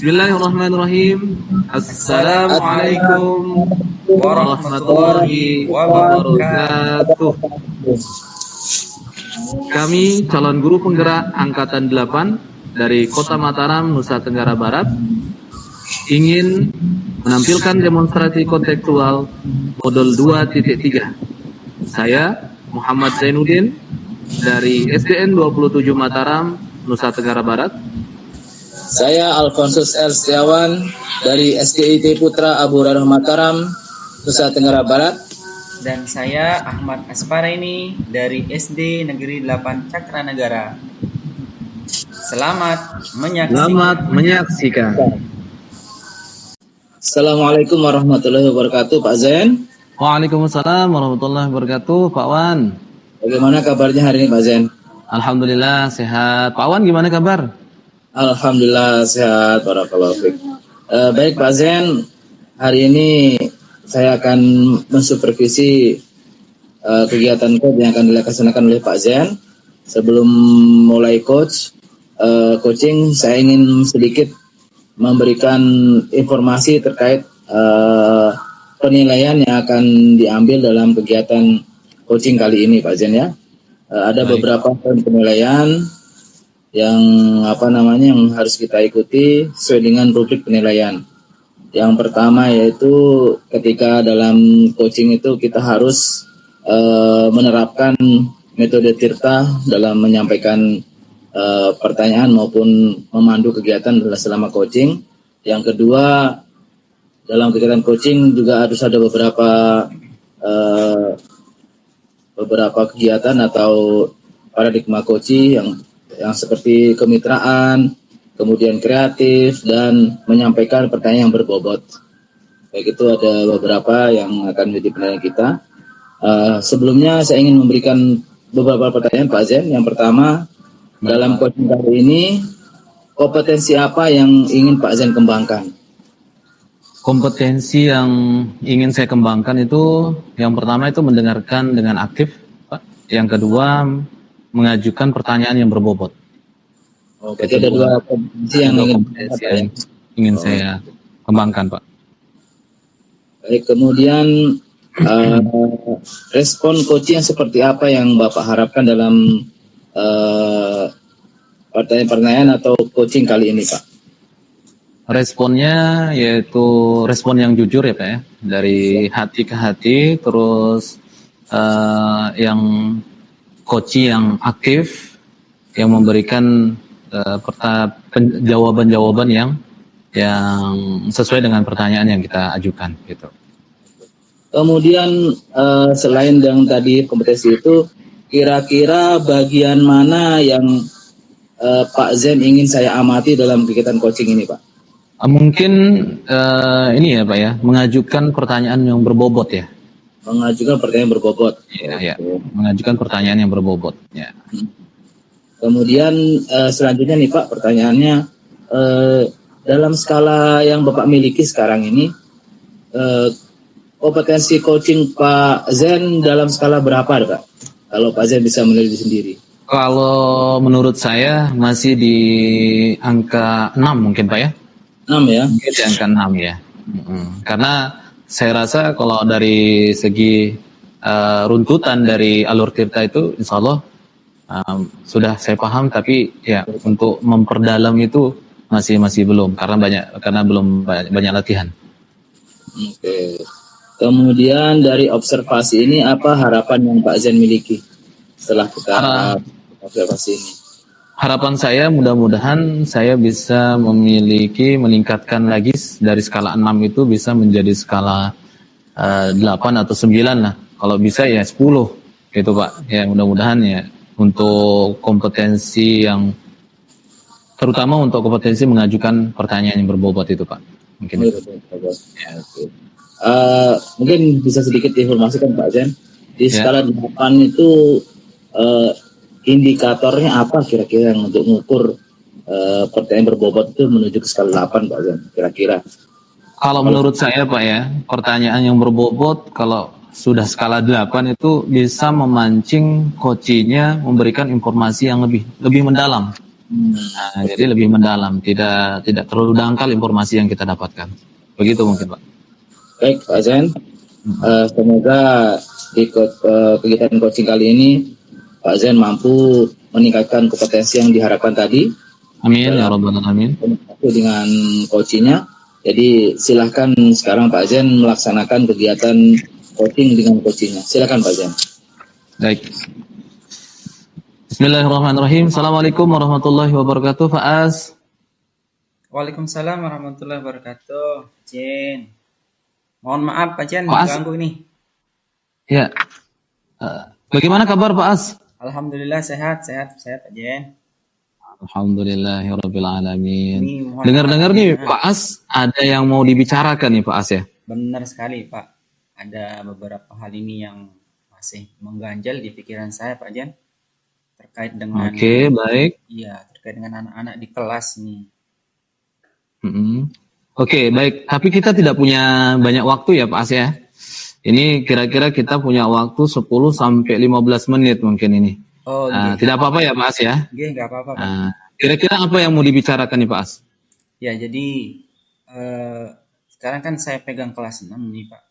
Bismillahirrahmanirrahim. Assalamualaikum warahmatullahi wabarakatuh. Kami calon guru penggerak Angkatan 8 dari Kota Mataram, Nusa Tenggara Barat ingin menampilkan demonstrasi kontekstual modul 2.3. Saya Muhammad Zainuddin dari SDN 27 Mataram, Nusa Tenggara Barat. Saya Alfonsus R. Setiawan dari SDIT Putra Abu Hurairah Mataram, Nusa Tenggara Barat. Dan saya Ahmad Aspareni dari SD Negeri 8 Cakranagara. Selamat menyaksikan. Assalamualaikum warahmatullahi wabarakatuh, Pak Zain. Waalaikumsalam warahmatullahi wabarakatuh, Pak Wan. Bagaimana kabarnya hari ini, Pak Zain? Alhamdulillah sehat. Pak Wan gimana kabar? Alhamdulillah sehat, barakallahu fiik. Baik Pak Zain, hari ini saya akan mensupervisi kegiatan coach yang akan dilaksanakan oleh Pak Zain. Sebelum mulai coaching, saya ingin sedikit memberikan informasi terkait penilaian yang akan diambil dalam kegiatan coaching kali ini, Pak Zain ya. Ada beberapa penilaian yang yang harus kita ikuti sesuai dengan rubrik penilaian. Yang pertama yaitu ketika dalam coaching itu kita harus menerapkan metode Tirta dalam menyampaikan pertanyaan maupun memandu kegiatan selama coaching. Yang kedua, dalam kegiatan coaching juga harus ada beberapa kegiatan atau paradigma coaching yang seperti kemitraan, kemudian kreatif, dan menyampaikan pertanyaan yang berbobot. Baik, itu ada beberapa yang akan menjadi penilaian kita. Sebelumnya saya ingin memberikan beberapa pertanyaan Pak Zain. Yang pertama, dalam coaching kali ini, kompetensi apa yang ingin Pak Zain kembangkan? Kompetensi yang ingin saya kembangkan itu, yang pertama itu mendengarkan dengan aktif, Pak. Yang kedua, mengajukan pertanyaan yang berbobot. Oke, ada dua kompetensi yang ingin saya kembangkan, Pak. Baik, kemudian respon coaching seperti apa yang Bapak harapkan dalam pertanyaan-pertanyaan atau coaching kali ini, Pak? Responnya yaitu respon yang jujur ya, Pak ya, dari hati ke hati, terus yang coaching yang aktif, yang memberikan jawaban-jawaban yang sesuai dengan pertanyaan yang kita ajukan gitu. Kemudian selain yang tadi kompetensi itu, kira-kira bagian mana yang Pak Zain ingin saya amati dalam kegiatan coaching ini, Pak? Mungkin ini ya, Pak ya, mengajukan pertanyaan yang berbobot ya. Mengajukan pertanyaan berbobot. Iya, mengajukan pertanyaan yang berbobot. Ya. Kemudian selanjutnya nih Pak, pertanyaannya dalam skala yang Bapak miliki sekarang ini, kompetensi coaching Pak Zain dalam skala berapa, Pak? Kalau Pak Zain bisa menilai sendiri. Kalau menurut saya masih di angka 6 mungkin Pak ya. 6 ya? Mungkin di angka 6 ya. Karena saya rasa kalau dari segi runtutan dari alur Tirta itu insya Allah sudah saya paham, tapi ya untuk memperdalam itu masih belum karena belum banyak latihan. Oke. Kemudian dari observasi ini apa harapan yang Pak Zain miliki setelah kita observasi ini? Harapan saya mudah-mudahan saya bisa meningkatkan lagi dari skala 6 itu bisa menjadi skala 8 atau 9 lah. Kalau bisa ya 10 gitu Pak. Ya mudah-mudahan ya untuk kompetensi yang terutama untuk kompetensi mengajukan pertanyaan yang berbobot itu Pak. Mungkin itu. Ya, mungkin bisa sedikit diinformasikan Pak Zain. Di skala 8 itu indikatornya apa kira-kira yang untuk mengukur pertanyaan berbobot itu menuju ke skala 8 Pak Zain kira-kira? Kalau menurut saya Pak ya, pertanyaan yang berbobot kalau sudah skala 8 itu bisa memancing coachingnya memberikan informasi yang lebih mendalam Jadi lebih mendalam, tidak terlalu dangkal informasi yang kita dapatkan. Begitu mungkin Pak. Baik Pak Zain, semoga di kegiatan coaching kali ini Pak Zain mampu meningkatkan kompetensi yang diharapkan tadi Amin ya rabbal alamin. dengan coachingnya. Jadi silahkan sekarang Pak Zain melaksanakan kegiatan coaching dengan coachingnya. Silakan Pak Zain. Baik. Bismillahirrahmanirrahim. Assalamualaikum warahmatullahi wabarakatuh. Faaz. Waalaikumsalam warahmatullahi wabarakatuh. Jen. Mohon maaf Pak Jen, Faaz. mengganggu ini. Ya. Bagaimana kabar Faaz? Alhamdulillah sehat Pak Jen. Alhamdulillahirabbil alamin. Ini mohon Dengar-dengar maaf, nih ya. Faaz ada yang mau dibicarakan nih Faaz ya. Benar sekali Pak. Ada beberapa hal ini yang masih mengganjal di pikiran saya Pak Jen. Terkait dengan Oke, baik. Iya, terkait dengan anak-anak di kelas nih. Oke, baik. Tapi kita tidak punya banyak waktu ya Pak As ya. Ini kira-kira kita punya waktu 10 sampai 15 menit mungkin ini. Oh, iya. Tidak apa-apa ya Pak As ya. Iya, nggak apa-apa Pak. Kira-kira apa yang mau dibicarakan nih Pak As? Ya, jadi sekarang kan saya pegang kelas 6 nih Pak.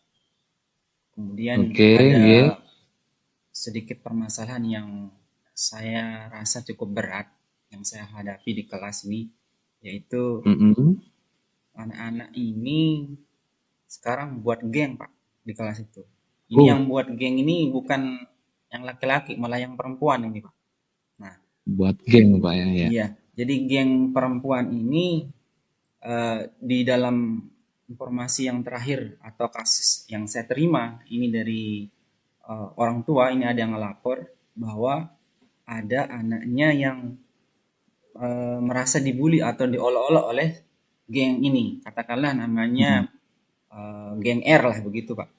Kemudian ada sedikit permasalahan yang saya rasa cukup berat yang saya hadapi di kelas ini, yaitu anak-anak ini sekarang buat geng Pak di kelas itu. Ini yang buat geng ini bukan yang laki-laki, malah yang perempuan ini Pak. Nah, buat geng Pak ya. Iya, jadi geng perempuan ini di dalam informasi yang terakhir atau kasus yang saya terima ini dari orang tua, ini ada yang ngelapor bahwa ada anaknya yang merasa dibully atau diolok-olok oleh geng ini, katakanlah namanya geng R lah begitu Pak.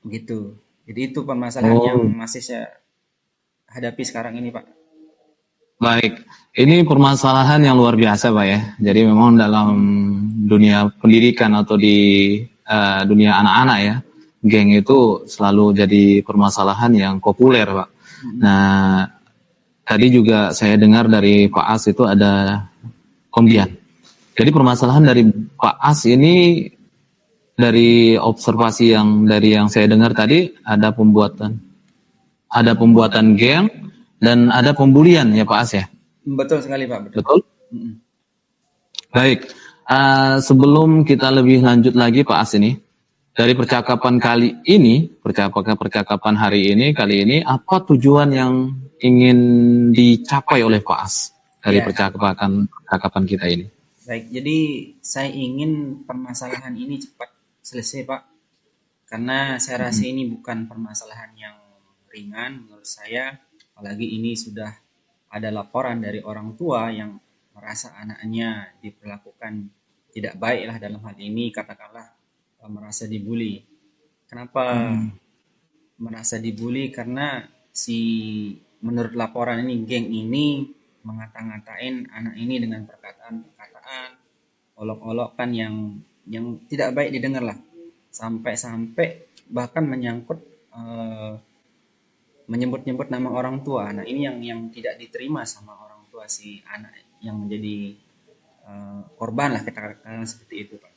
Begitu. Jadi itu permasalahan yang masih saya hadapi sekarang ini Pak. Baik, ini permasalahan yang luar biasa Pak ya. Jadi memang dalam dunia pendidikan atau di dunia anak-anak ya, geng itu selalu jadi permasalahan yang populer Pak. Nah, tadi juga saya dengar dari Pak As itu ada pembian. Jadi permasalahan dari Pak As ini dari observasi yang saya dengar tadi ada pembuatan geng dan ada pembulian ya Pak As ya. Betul sekali Pak. Betul. Baik. Sebelum kita lebih lanjut lagi Pak As ini, dari percakapan hari ini kali ini apa tujuan yang ingin dicapai oleh Pak As dari percakapan kita ini? Baik, jadi saya ingin permasalahan ini cepat selesai Pak, karena saya rasa ini bukan permasalahan yang ringan menurut saya, apalagi ini sudah ada laporan dari orang tua yang merasa anaknya diperlakukan tidak baik lah dalam hal ini, katakanlah merasa dibully. Kenapa merasa dibully? Karena menurut laporan ini geng ini mengata-ngatain anak ini dengan perkataan-perkataan olok-olokan yang tidak baik didengar lah, sampai bahkan menyangkut menyebut-nyebut nama orang tua. Nah ini yang tidak diterima sama orang tua si anak yang menjadi korban lah, katakan seperti itu Pak.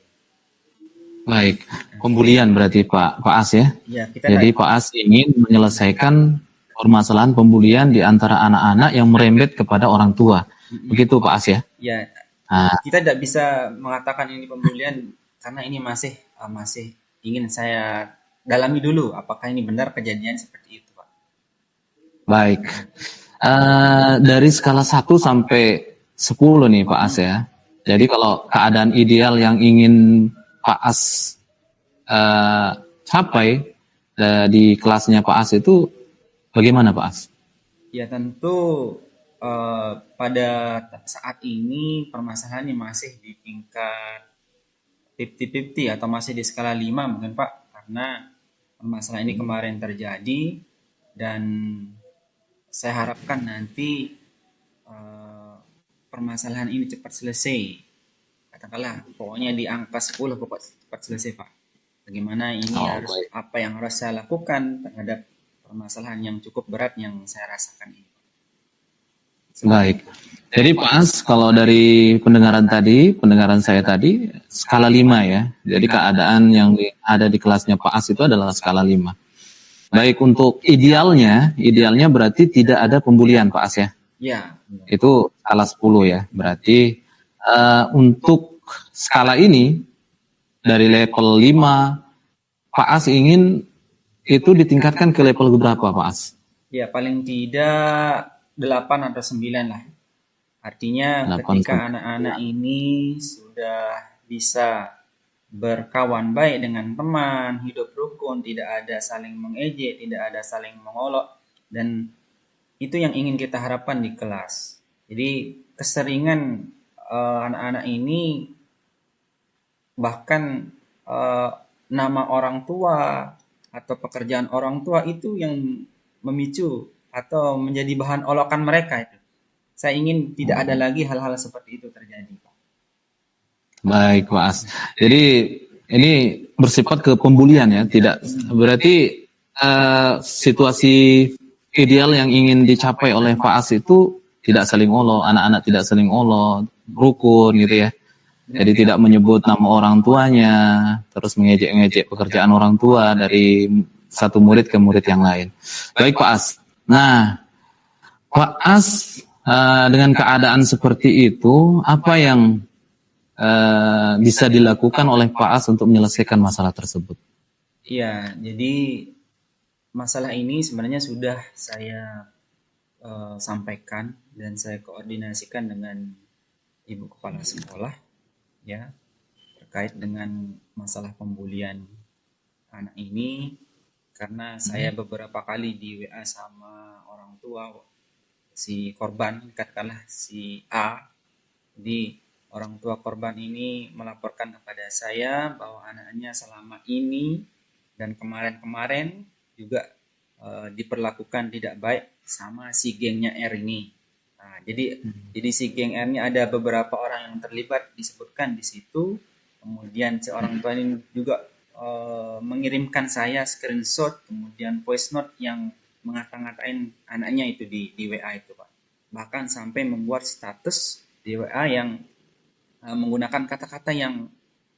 Baik, pembulian berarti Pak As ya. Jadi Pak As ingin menyelesaikan permasalahan pembulian di antara anak-anak yang merembet kepada orang tua. Begitu Pak As ya? Ya. Kita tidak bisa mengatakan ini pembulian karena ini masih ingin saya dalami dulu apakah ini benar kejadian seperti itu Pak. Baik. Dari skala 1 sampai 10 nih Pak As ya. Jadi kalau keadaan ideal yang ingin Pak As capai di kelasnya Pak As itu bagaimana Pak As? Ya tentu pada saat ini permasalahannya masih di tingkat 50-50 atau masih di skala 5 mungkin Pak, karena permasalahan ini kemarin terjadi dan saya harapkan nanti permasalahan ini cepat selesai. Katakanlah pokoknya di angka 10 pokok cepat selesai Pak. Bagaimana ini apa yang harus saya lakukan terhadap permasalahan yang cukup berat yang saya rasakan ini. Baik. Jadi Pak As, kalau dari pendengaran saya tadi, skala 5 ya. Jadi keadaan yang ada di kelasnya Pak As itu adalah skala 5. Baik, untuk idealnya berarti tidak ada pembulian Pak As ya. Ya, Itu skala 10 ya. Berarti untuk skala ini dari level 5, Pak As ingin itu ditingkatkan ke level berapa Pak As? ya paling tidak 8 atau 9 lah. Artinya 8 ketika sampai anak-anak ini sudah bisa berkawan baik dengan teman, hidup rukun, tidak ada saling mengejek, tidak ada saling mengolok, dan itu yang ingin kita harapkan di kelas. Jadi keseringan anak-anak ini bahkan nama orang tua atau pekerjaan orang tua itu yang memicu atau menjadi bahan olokan mereka itu. Saya ingin tidak ada lagi hal-hal seperti itu terjadi, Pak. Baik, Pak As. Jadi ini bersifat ke pembulian ya, tidak berarti situasi ideal yang ingin dicapai oleh Pak As itu tidak saling olo, anak-anak tidak saling olo, rukun gitu ya. Jadi tidak menyebut nama orang tuanya, terus mengejek-ngejek pekerjaan orang tua dari satu murid ke murid yang lain. Baik, Pak As. Nah, Pak As dengan keadaan seperti itu, apa yang bisa dilakukan oleh Pak As untuk menyelesaikan masalah tersebut? Iya, jadi masalah ini sebenarnya sudah saya sampaikan dan saya koordinasikan dengan Ibu Kepala Sekolah ya terkait dengan masalah pembulian anak ini karena saya beberapa kali di WA sama orang tua si korban katakanlah si A. Jadi orang tua korban ini melaporkan kepada saya bahwa anaknya selama ini dan kemarin-kemarin juga diperlakukan tidak baik sama si gengnya R ini. Nah, jadi si geng R ini ada beberapa orang yang terlibat disebutkan di situ. Kemudian si orang tua ini juga mengirimkan saya screenshot, kemudian voice note yang mengata-ngatain anaknya itu di WA itu, Pak. Bahkan sampai membuat status di WA yang menggunakan kata-kata yang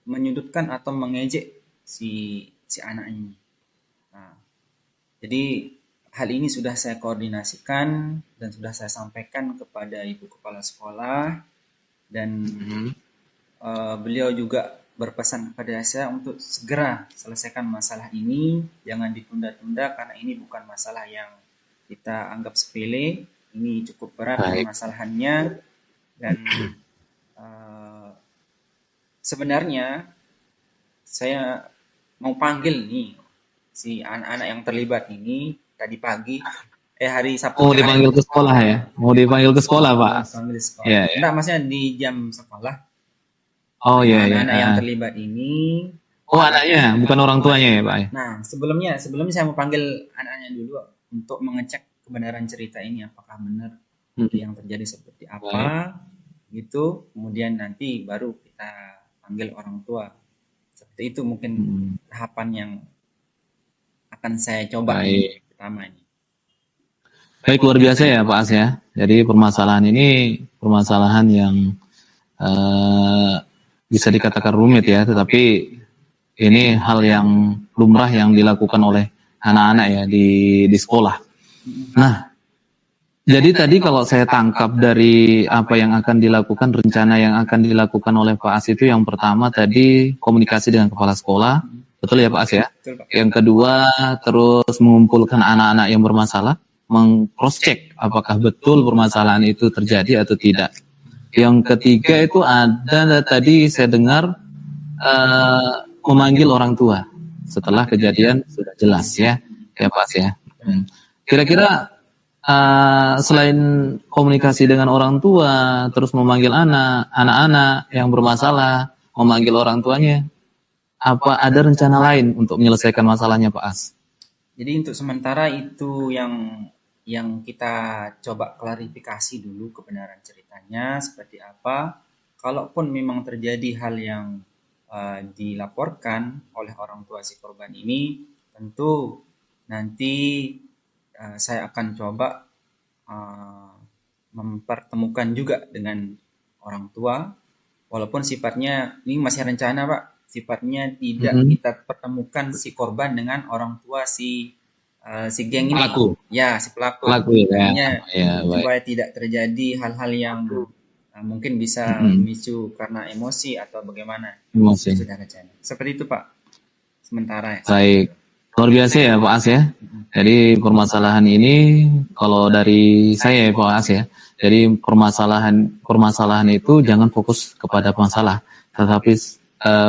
menyudutkan atau mengejek si anak ini. Nah, jadi hal ini sudah saya koordinasikan dan sudah saya sampaikan kepada Ibu Kepala Sekolah dan beliau juga berpesan kepada saya untuk segera selesaikan masalah ini, jangan ditunda-tunda karena ini bukan masalah yang kita anggap sepele, ini cukup berat permasalahannya dan sebenarnya saya mau panggil nih si anak-anak yang terlibat ini tadi pagi hari Sabtu. Oh, dipanggil ke sekolah ya? Mau dipanggil ke sekolah, Pak? Panggil sekolah. Ya, ya. Enggak, maksudnya di jam sekolah. Oh iya, ya. Anak-anak yang terlibat ini. Oh, anaknya, bukan orang tuanya ya, Pak? Nah, sebelumnya saya mau panggil anaknya dulu untuk mengecek kebenaran cerita ini, apakah benar yang terjadi seperti apa, gitu. Kemudian nanti baru kita panggil orang tua. Seperti itu mungkin tahapan yang akan saya coba pertama ini. Baik, luar biasa ya Pak As ya. Jadi permasalahan ini permasalahan yang bisa dikatakan rumit ya, tetapi ini hal yang lumrah yang dilakukan oleh anak-anak ya di sekolah. Nah, jadi tadi kalau saya tangkap dari apa yang akan dilakukan, rencana yang akan dilakukan oleh Pak As itu yang pertama tadi komunikasi dengan kepala sekolah, betul ya Pak As ya? Yang kedua terus mengumpulkan anak-anak yang bermasalah, meng-cross check apakah betul permasalahan itu terjadi atau tidak. Yang ketiga itu ada tadi saya dengar memanggil orang tua setelah kejadian sudah jelas ya Pak As ya. Kira-kira selain komunikasi dengan orang tua, terus memanggil anak-anak yang bermasalah, memanggil orang tuanya, apa ada rencana lain untuk menyelesaikan masalahnya Pak As? Jadi untuk sementara itu yang kita coba klarifikasi dulu kebenaran ceritanya seperti apa. Kalaupun memang terjadi hal yang dilaporkan oleh orang tua si korban ini, tentu nanti saya akan coba mempertemukan juga dengan orang tua, walaupun sifatnya ini masih rencana Pak, sifatnya tidak kita pertemukan si korban dengan orang tua si geng ini, Pelaku. ya si pelaku. Pelaku ya. Artinya Ya, baik. supaya tidak terjadi hal-hal yang mungkin bisa memicu karena emosi atau bagaimana. Emosi. Sudah rencana. Seperti itu Pak. Sementara. Baik. Luar biasa ya Pak As ya. Jadi permasalahan ini kalau dari saya ya Pak As ya. Jadi permasalahan itu jangan fokus kepada masalah, tetapi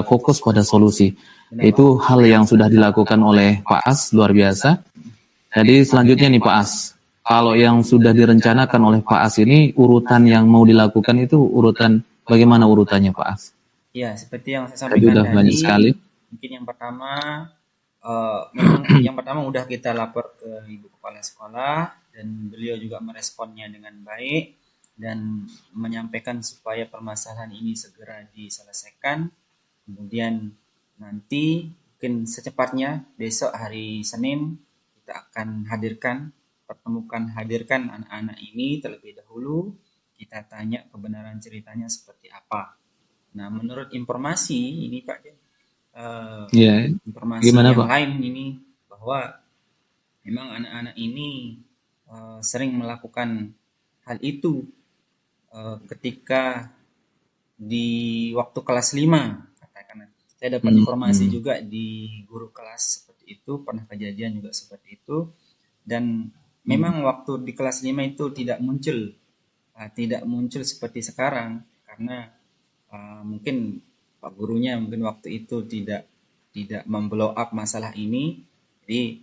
fokus pada solusi. Itu hal yang sudah dilakukan oleh Pak As, luar biasa. Jadi selanjutnya nih Pak As, kalau yang sudah direncanakan oleh Pak As ini urutan yang mau dilakukan itu urutan bagaimana urutannya Pak As? Ya, seperti yang saya sampaikan Sudah banyak tadi. sekali. Mungkin yang pertama, memang yang pertama udah kita lapor ke Ibu Kepala Sekolah dan beliau juga meresponnya dengan baik dan menyampaikan supaya permasalahan ini segera diselesaikan. Kemudian nanti mungkin secepatnya besok hari Senin kita akan hadirkan anak-anak ini terlebih dahulu. Kita tanya kebenaran ceritanya seperti apa. Nah, menurut informasi ini Pak, informasi Gimana, yang Pak? lain ini bahwa memang anak-anak ini sering melakukan hal itu ketika di waktu kelas 5 katakan. Saya dapat informasi juga di guru kelas seperti itu, pernah kejadian juga seperti itu, dan memang waktu di kelas 5 itu tidak muncul seperti sekarang karena mungkin Pak gurunya mungkin waktu itu tidak memblow up masalah ini. Jadi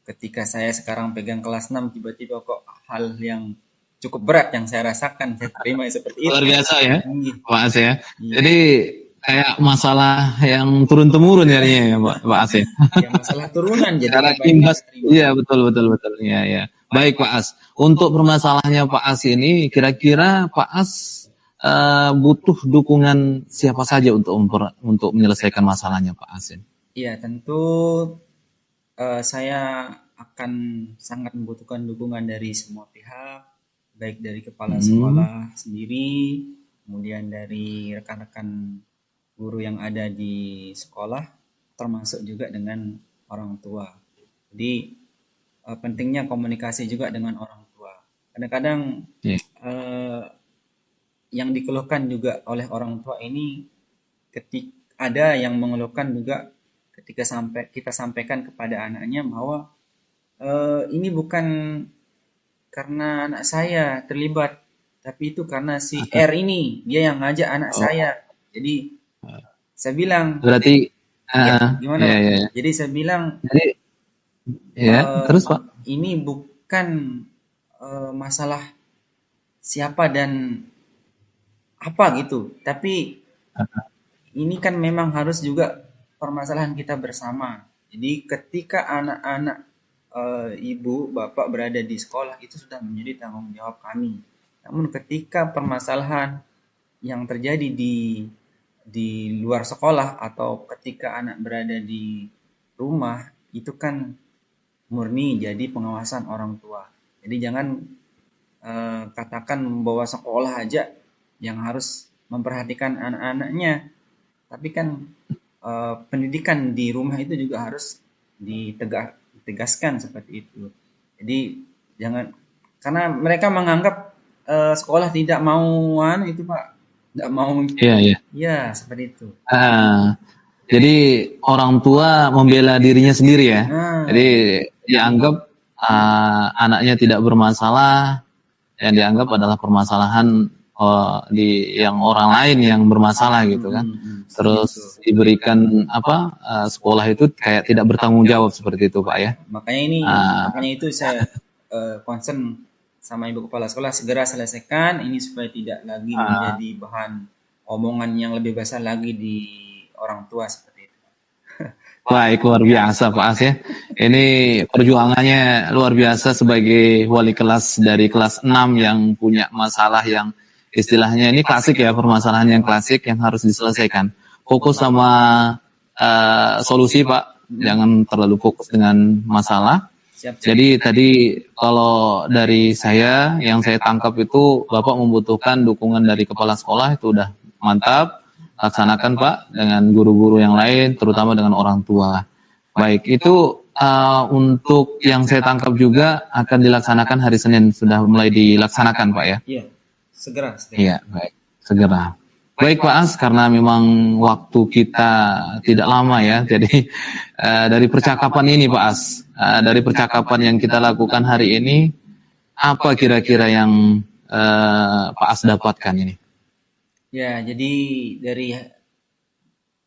ketika saya sekarang pegang kelas 6 tiba-tiba kok hal yang cukup berat yang saya rasakan, saya terima seperti itu. Luar biasa ya, Pak As ya. Iya. Jadi kayak masalah yang turun-temurun jadinya ya Pak As ya. Ya, masalah turunan jadi Cara imbas. Iya, betul. Iya. Baik Pak As. Untuk permasalahannya Pak As ini, kira-kira Pak As butuh dukungan siapa saja untuk menyelesaikan masalahnya Pak As ini? Iya, tentu saya akan sangat membutuhkan dukungan dari semua pihak, baik dari kepala sekolah sendiri, kemudian dari rekan-rekan guru yang ada di sekolah, termasuk juga dengan orang tua. Jadi pentingnya komunikasi juga dengan orang tua. Kadang-kadang yang dikeluhkan juga oleh orang tua ini, ketika ada yang mengeluhkan juga ketika kita sampaikan kepada anaknya bahwa ini bukan karena anak saya terlibat, tapi itu karena si R ini dia yang ngajak anak saya. Jadi saya bilang berarti gimana Pak? Ya. Jadi saya bilang terus Pak, ini bukan masalah siapa dan apa gitu, tapi ini kan memang harus juga permasalahan kita bersama. Jadi ketika anak-anak ibu bapak berada di sekolah itu sudah menjadi tanggung jawab kami. Namun ketika permasalahan yang terjadi di luar sekolah atau ketika anak berada di rumah itu kan murni jadi pengawasan orang tua. Jadi jangan katakan bahwa sekolah aja yang harus memperhatikan anak-anaknya, tapi kan pendidikan di rumah itu juga harus ditegaskan seperti itu. Jadi jangan, karena mereka menganggap sekolah tidak mauan itu Pak, tidak mau. Iya seperti itu. Jadi orang tua membela dirinya sendiri ya. Jadi dianggap anaknya tidak bermasalah, yang dianggap adalah permasalahan yang orang lain yang bermasalah gitu kan. Terus diberikan sekolah itu kayak tidak bertanggung jawab seperti itu Pak ya. Makanya itu saya concern sama Ibu Kepala Sekolah segera selesaikan ini supaya tidak lagi menjadi bahan omongan yang lebih besar lagi di orang tua seperti itu. Baik, luar biasa Pak As ya. Ini perjuangannya luar biasa sebagai wali kelas dari kelas 6 yang punya masalah yang istilahnya ini klasik ya, permasalahan yang klasik yang harus diselesaikan. Fokus sama solusi Pak, jangan terlalu fokus dengan masalah. Siap. Jadi tadi kalau dari saya yang saya tangkap itu Bapak membutuhkan dukungan dari kepala sekolah, itu udah mantap. Laksanakan Pak dengan guru-guru yang lain, terutama dengan orang tua. Baik, itu untuk yang saya tangkap juga akan dilaksanakan hari Senin, sudah mulai dilaksanakan Pak ya? Iya, segera. Iya, baik, segera. Baik Pak As, karena memang waktu kita tidak lama ya, jadi dari percakapan ini Pak As, dari percakapan yang kita lakukan hari ini, apa kira-kira yang Pak As dapatkan ini? Ya, jadi dari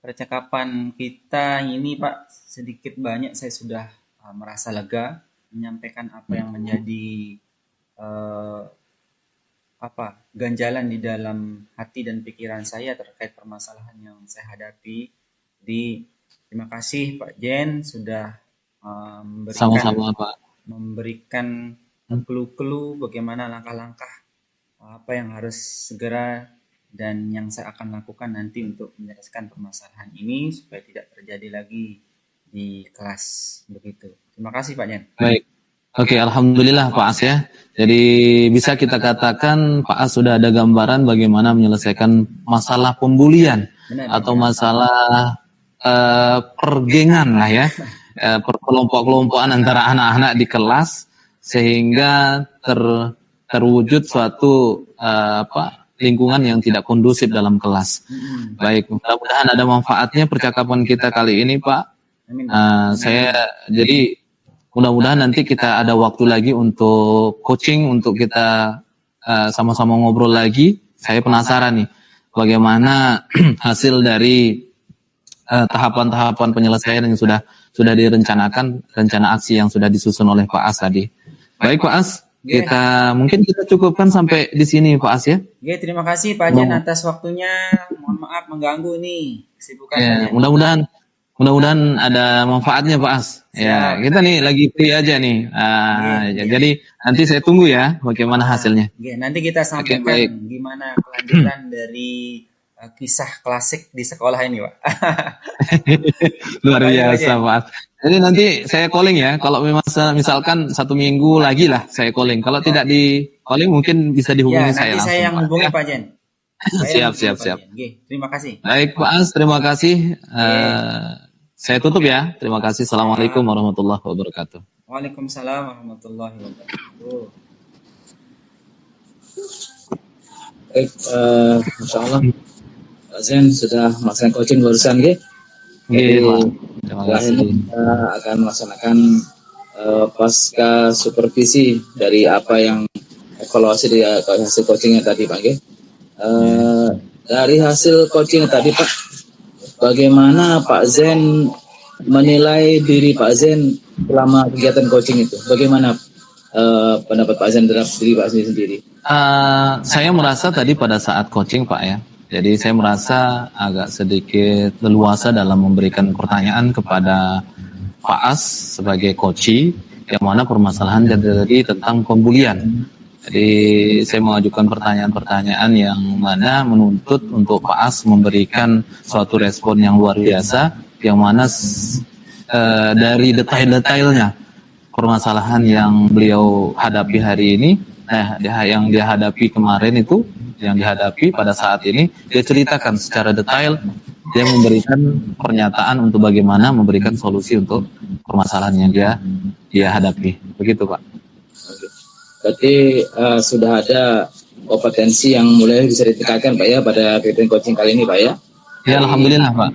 percakapan kita ini Pak, sedikit banyak saya sudah merasa lega menyampaikan apa yang menjadi ganjalan di dalam hati dan pikiran saya terkait permasalahan yang saya hadapi. Jadi terima kasih Pak Jen sudah Sama-sama Pak. memberikan clue-clue bagaimana langkah-langkah apa yang harus segera dan yang saya akan lakukan nanti untuk menyelesaikan permasalahan ini supaya tidak terjadi lagi di kelas begitu. Terima kasih Pak Jen. Baik. Oke, alhamdulillah Pak As ya. Jadi bisa kita katakan Pak As sudah ada gambaran bagaimana menyelesaikan masalah pembulian atau masalah pergengan lah ya, kelompok-kelompokan antara anak-anak di kelas sehingga terwujud suatu lingkungan yang tidak kondusif dalam kelas. Baik, mudah-mudahan ada manfaatnya percakapan kita kali ini Pak. Jadi mudah-mudahan nanti kita ada waktu lagi untuk coaching, untuk kita sama-sama ngobrol lagi. Saya penasaran nih, bagaimana hasil dari tahapan-tahapan penyelesaian yang sudah direncanakan, rencana aksi yang sudah disusun oleh Pak As tadi. Baik Pak As, mungkin kita cukupkan sampai di sini Pak As ya. Oke, terima kasih Pak Jan atas waktunya. Mohon maaf mengganggu nih kesibukan. Ya, mudah-mudahan ada manfaatnya Pak As. Ya, kita nih lagi free aja nih. Jadi nanti saya tunggu ya bagaimana hasilnya. Nanti kita sampaikan gimana kelanjutan dari kisah klasik di sekolah ini, Pak. Luar biasa Pak As. Jadi nanti saya calling ya. Kalau misalkan 1 minggu lagi lah saya calling. Kalau tidak di calling mungkin bisa dihubungi saya langsung. Nanti saya yang hubungi Pak Jen. Siap. Terima kasih. Baik Pak As, terima kasih. Saya tutup ya. Terima kasih. Assalamualaikum warahmatullahi wabarakatuh. Waalaikumsalam warahmatullahi wabarakatuh. Baik, Masya Allah. Pak Zen sudah melaksanakan coaching barusan, terima kasih. Kita akan melaksanakan pasca supervisi dari apa yang evaluasi dari hasil coachingnya tadi, Pak. Dari hasil coaching tadi, Pak, bagaimana Pak Zen menilai diri Pak Zen selama kegiatan coaching itu? Bagaimana pendapat Pak Zen terhadap diri Pak Zen sendiri? Saya merasa tadi pada saat coaching Pak ya, jadi saya merasa agak sedikit leluasa dalam memberikan pertanyaan kepada Pak As sebagai coach, yang mana permasalahan jadi tentang pembulian. Jadi saya mengajukan pertanyaan-pertanyaan yang mana menuntut untuk Pak As memberikan suatu respon yang luar biasa, yang mana dari detail-detailnya permasalahan yang beliau hadapi hari ini, yang dia hadapi kemarin itu, yang dihadapi pada saat ini, dia ceritakan secara detail, dia memberikan pernyataan untuk bagaimana memberikan solusi untuk permasalahan yang dia hadapi. Begitu Pak. Berarti sudah ada kompetensi yang mulai bisa ditingkatkan Pak ya pada kegiatan coaching kali ini Pak ya? Ya alhamdulillah Pak.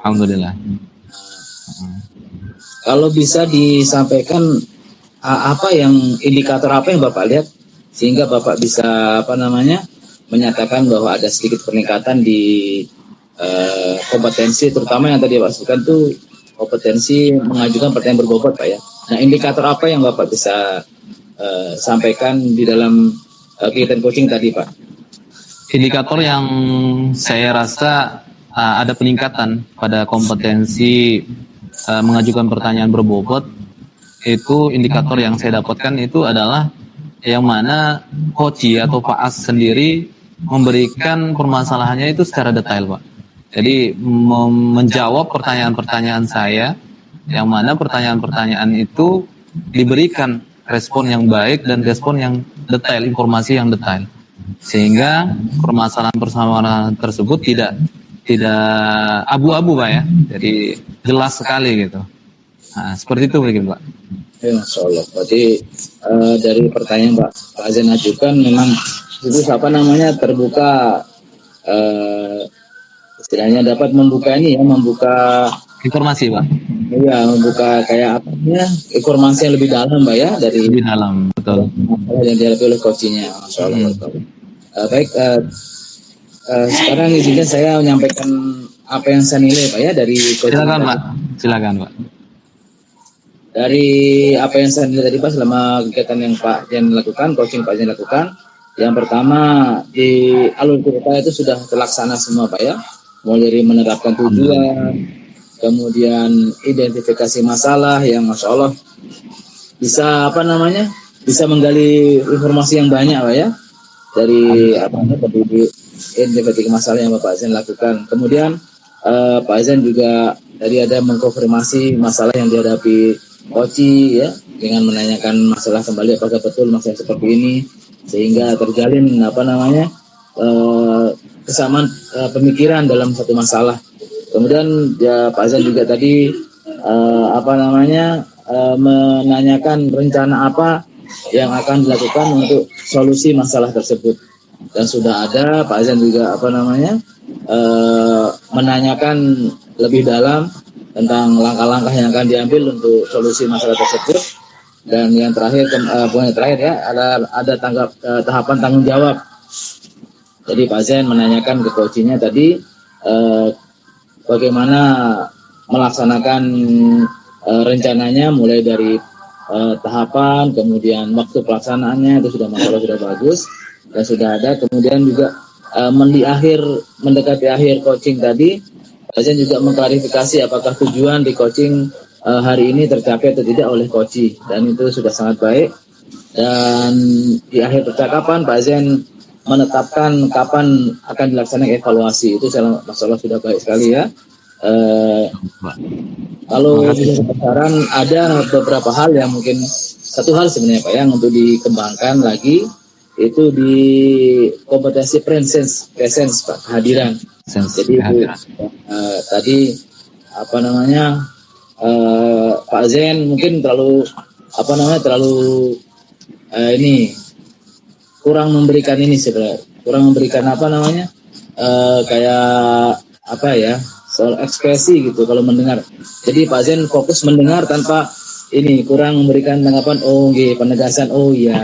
Alhamdulillah. Kalau bisa disampaikan indikator apa yang Bapak lihat sehingga Bapak bisa menyatakan bahwa ada sedikit peningkatan di kompetensi, terutama yang tadi Pak sebutkan itu kompetensi mengajukan pertanyaan berbobot Pak ya. Nah, indikator apa yang Bapak bisa sampaikan di dalam kegiatan coaching tadi Pak? Indikator yang saya rasa ada peningkatan pada kompetensi mengajukan pertanyaan berbobot, itu indikator yang saya dapatkan itu adalah yang mana coach atau Pak As sendiri memberikan permasalahannya itu secara detail Pak. Jadi menjawab pertanyaan-pertanyaan saya, yang mana pertanyaan-pertanyaan itu diberikan respon yang baik dan respon yang detail, informasi yang detail, sehingga permasalahan tersebut tidak abu-abu Pak ya, jadi jelas sekali gitu. Nah, seperti itu mungkin Pak. Ya, Masya Allah. Berarti dari pertanyaan Pak Azan ajukan memang itu apa namanya terbuka, istilahnya dapat membuka ini ya, membuka Informasi Pak. ya, membuka kayak apa namanya informasi yang lebih dalam Pak ya dari Lebih dalam, betul. masalah yang dihadapi oleh coachingnya. Masya Allah. Baik, sekarang izinkan saya menyampaikan apa yang saya nilai Pak ya dari coaching. Silakan Pak. Silakan Pak. Dari apa yang saya nilai tadi Pak selama kegiatan yang Pak Jen lakukan, coaching Pak Jen lakukan, yang pertama di alur cerita itu sudah terlaksana semua Pak ya, mulai dari menerapkan tujuan, kemudian identifikasi masalah yang Masya Allah bisa apa namanya, bisa menggali informasi yang banyak Pak ya, dari apa namanya dari identifikasi masalah yang Bapak Zen lakukan. Kemudian Pak Zen juga tadi ada mengkonfirmasi masalah yang dihadapi Koci ya, dengan menanyakan masalah kembali apakah betul masalah seperti ini, sehingga terjalin apa namanya kesamaan pemikiran dalam satu masalah. Kemudian ya Pak Azan juga tadi apa namanya menanyakan rencana apa yang akan dilakukan untuk solusi masalah tersebut, dan sudah ada Pak Azan juga apa namanya menanyakan lebih dalam tentang langkah-langkah yang akan diambil untuk solusi masalah tersebut. Dan yang terakhir, bukan yang terakhir ya, ada tahapan tanggung jawab. Jadi Pak Zen menanyakan ke coachingnya tadi bagaimana melaksanakan rencananya, mulai dari tahapan, kemudian waktu pelaksanaannya itu sudah masalah sudah bagus dan sudah ada. Kemudian juga mendekati akhir coaching tadi, Pak Zen juga mengklarifikasi apakah tujuan di coaching hari ini tercapai atau tidak oleh coach, dan itu sudah sangat baik. Dan di akhir percakapan Pak Zen menetapkan kapan akan dilaksanakan evaluasi. Itu masalah sudah baik sekali ya. Kalau saran ada beberapa hal yang mungkin, satu hal sebenarnya Pak yang untuk dikembangkan lagi itu di kompetensi presence Pak, kehadiran. Jadi tadi apa namanya Pak Zen mungkin terlalu ini kurang memberikan ini sebenarnya, kurang memberikan apa namanya kayak apa ya, soal ekspresi gitu kalau mendengar. Jadi Pak Zen fokus mendengar tanpa ini, kurang memberikan tanggapan, penegasan, gitu.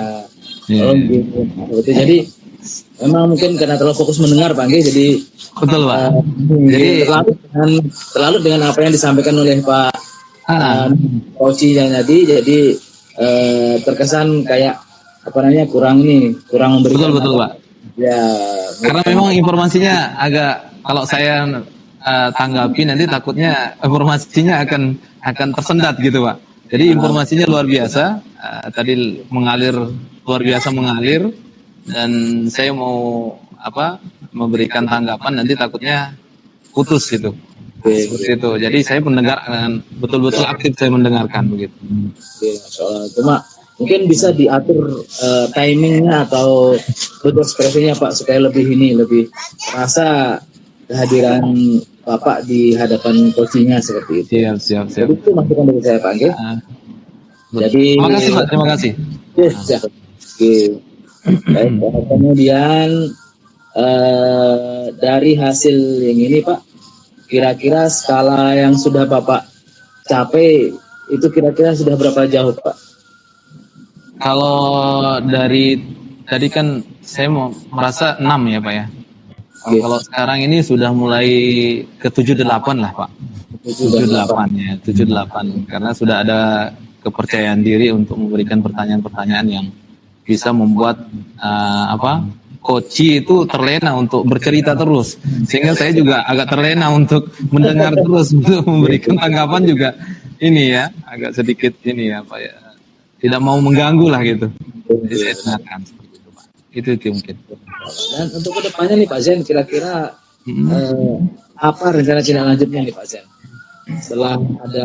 Jadi memang mungkin karena terlalu fokus mendengar Pak Nggih, jadi betul Pak. Jadi terlalu dengan apa yang disampaikan oleh Pak Koci yang tadi, jadi terkesan kayak apa namanya kurang memberikan. Betul Pak. Ya. Karena memang informasinya agak, kalau saya tanggapi nanti takutnya informasinya akan tersendat gitu Pak. Jadi informasinya luar biasa, tadi luar biasa mengalir, dan saya mau memberikan tanggapan nanti takutnya putus gitu. Seperti itu. Jadi saya mendengar, betul-betul aktif saya mendengarkan begitu. Soal cuma mungkin bisa diatur timingnya atau bentuk ekspresinya Pak, supaya lebih terasa kehadiran Bapak di hadapan coachingnya seperti itu. Siap. Jadi itu masukan dari saya Pak Angge. Jadi terima kasih Pak, terima kasih. Kemudian dari hasil yang ini Pak, kira-kira skala yang sudah Bapak capai itu kira-kira sudah berapa jauh Pak? Kalau dari tadi kan saya merasa 6 ya Pak ya. Kalau sekarang ini sudah mulai ke 78 lah Pak. 78 ya, 78. Karena sudah ada kepercayaan diri untuk memberikan pertanyaan-pertanyaan yang bisa membuat coach itu terlena untuk bercerita terus, sehingga saya juga agak terlena untuk mendengar terus, untuk memberikan tanggapan juga ini ya, agak sedikit ini ya Pak ya, tidak mau mengganggu lah gitu. Jadi saya dengarkan seperti itu Pak. Itu mungkin. Dan untuk kedepannya nih Pak Zen, kira-kira apa rencana tindak lanjutnya nih Pak Zen? Setelah ada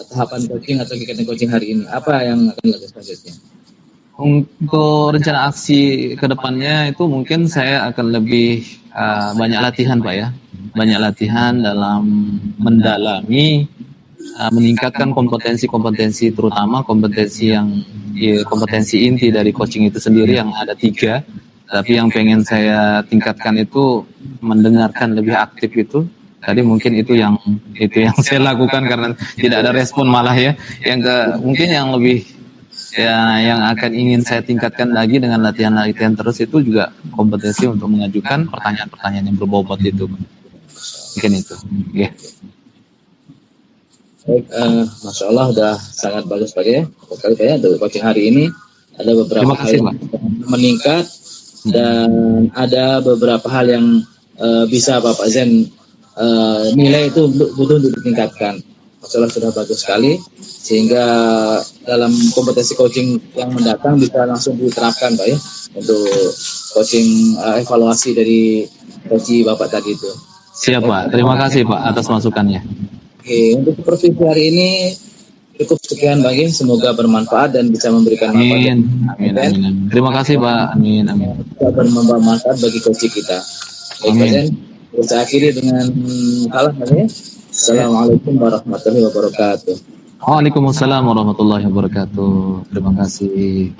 tahapan coaching atau kegiatan coaching hari ini? Apa yang akan dilakukan selanjutnya? Untuk rencana aksi ke depannya itu mungkin saya akan lebih banyak latihan Pak ya. Banyak latihan dalam mendalami, meningkatkan kompetensi-kompetensi, terutama kompetensi inti dari coaching itu sendiri yang ada 3. Tapi yang pengen saya tingkatkan itu mendengarkan lebih aktif itu. Tadi mungkin itu yang saya lakukan karena tidak ada respon malah ya. Mungkin yang lebih ya yang akan ingin saya tingkatkan lagi dengan latihan-latihan terus itu juga kompetensi untuk mengajukan pertanyaan-pertanyaan yang berbobot itu. Mungkin itu. Ya. Baik, Masya Allah udah sangat bagus Pak ya. Sekali Pak ya, untuk coaching hari ini ada beberapa Terima kasih, hal Pak. yang meningkat dan ada beberapa hal yang bisa Bapak Zen nilai itu butuh untuk ditingkatkan. Masya Allah sudah bagus sekali sehingga dalam kompetensi coaching yang mendatang bisa langsung diterapkan Pak ya untuk coaching evaluasi dari coach Bapak tadi itu. Siap Pak. Terima kasih Pak atas masukannya. Oke, untuk supervisi hari ini cukup sekian bagi, semoga bermanfaat dan bisa memberikan manfaat. Amin. Terima kasih Pak. Amin. Bisa bermanfaat bagi coach kita. Baik, dan saya akhiri dengan salam ya. Assalamualaikum warahmatullahi wabarakatuh. Waalaikumsalam warahmatullahi wabarakatuh. Terima kasih.